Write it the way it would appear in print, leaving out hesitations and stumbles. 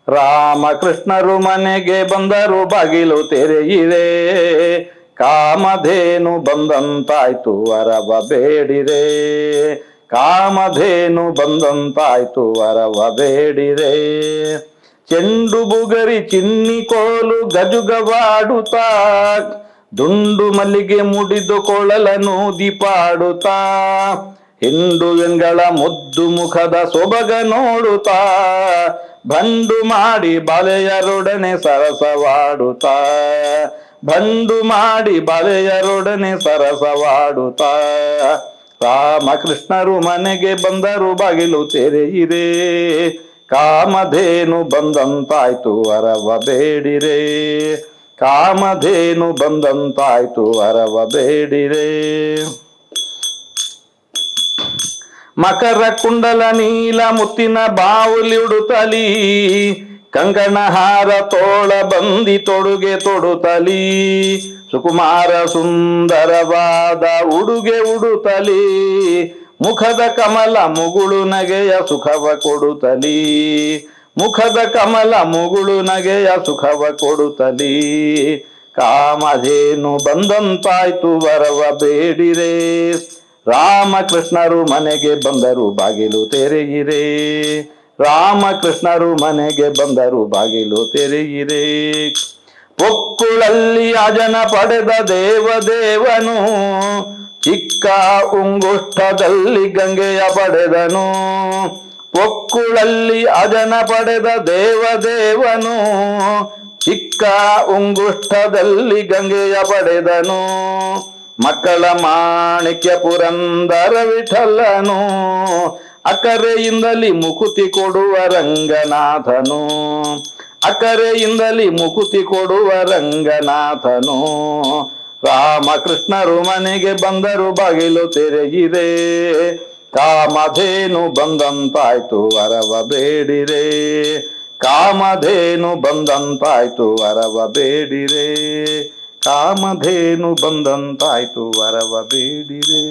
ರಾಮಕೃಷ್ಣರು ಮನೆಗೆ ಬಂದರು ಬಾಗಿಲು ತೆರೆಯಿರೆ, ಕಾಮಧೇನು ಬಂದಂತಾಯ್ತು ವರವ ಬೇಡಿರೆ, ಕಾಮಧೇನು ಬಂದಂತಾಯ್ತು ವರವ ಬೇಡಿರೆ. ಚೆಂಡು ಬುಗರಿ ಚಿನ್ನಿ ಕೋಲು ಗಜುಗವಾಡುತ್ತಾ, ದುಂಡು ಮಲ್ಲಿಗೆ ಮುಡಿದು ಕೊಳಲನೂದಿ ಪಾಡುತ್ತಾ, ಹಿಂಡು ವೆಂಗಳ ಮುದ್ದು ಮುಖದ ಸೊಬಗ ನೋಡುತ್ತಾ, ಭಂಡು ಮಾಡಿ ಬಾಲೆಯರೊಡನೆ ಸರಸವಾಡುತ್ತಾ, ಭಂಡು ಮಾಡಿ ಬಾಲೆಯರೊಡನೆ ಸರಸವಾಡುತ್ತಾ. ರಾಮಕೃಷ್ಣರು ಮನೆಗೆ ಬಂದರು ಬಾಗಿಲು ತೆರೆಯಿರೆ, ಕಾಮಧೇನು ಬಂದಂತಾಯ್ತು ವರವ ಬೇಡಿರೆ, ಕಾಮಧೇನು ಬಂದಂತಾಯ್ತು ವರವ ಬೇಡಿರೆ. ಮಕರ ಕುಂಡಲ ನೀಲ ಮುತ್ತಿನ ಬಾವುಲಿಡುತ್ತಲೀ, ಕಂಕಣಹಾರ ತೋಳ ಬಂದಿ ತೊಡುಗೆ ತೊಡುತ್ತಲೀ, ಸುಕುಮಾರ ಸುಂದರವಾದ ಉಡುಗೆ ಉಡುತ್ತಲೀ, ಮುಖದ ಕಮಲ ಮುಗುಳು ನಗೆಯ ಸುಖವ ಕೊಡುತ್ತಲೀ, ಮುಖದ ಕಮಲ ಮುಗುಳು ನಗೆಯ ಸುಖವ ಕೊಡುತ್ತಲೀ. ಕಾಮಧೇನು ಬಂದಂತಾಯ್ತು ವರವ ಬೇಡಿರೆ, ರಾಮಕೃಷ್ಣರು ಮನೆಗೆ ಬಂದರು ಬಾಗಿಲು ತೆರೆಯಿರೆ, ರಾಮಕೃಷ್ಣರು ಮನೆಗೆ ಬಂದರು ಬಾಗಿಲು ತೆರೆಯಿರೆ. ಪೊಕ್ಕುಳಲ್ಲಿ ಅಜನ ಪಡೆದ ದೇವದೇವನು, ಚಿಕ್ಕ ಉಂಗುಷ್ಠದಲ್ಲಿ ಗಂಗೆಯ ಪಡೆದನು, ಪೊಕ್ಕುಳಲ್ಲಿ ಅಜನ ಪಡೆದ ದೇವದೇವನು, ಚಿಕ್ಕ ಉಂಗುಷ್ಠದಲ್ಲಿ ಗಂಗೆಯ ಪಡೆದನು. ಮಕ್ಕಳ ಮಾಣಿಕ್ಯ ಪುರಂದರ ವಿಠಲನು, ಅಕರೆಯಿಂದಲಿ ಮುಕುತಿ ಕೊಡುವ ರಂಗನಾಥನು, ಅಕರೆಯಿಂದಲಿ ಮುಕುತಿ ಕೊಡುವ ರಂಗನಾಥನು. ರಾಮಕೃಷ್ಣರು ಮನೆಗೆ ಬಂದರು ಬಾಗಿಲು ತೆರೆಯಿರೆ, ಕಾಮಧೇನು ಬಂದಂತಾಯ್ತು ವರವ ಬೇಡಿರೆ, ಕಾಮಧೇನು ಬಂದಂತಾಯ್ತು ವರವ ಬೇಡಿರೆ, ಕಾಮಧೇನು ಬಂದಂತಾಯ್ತು ವರವ ಬೇಡಿರೆ.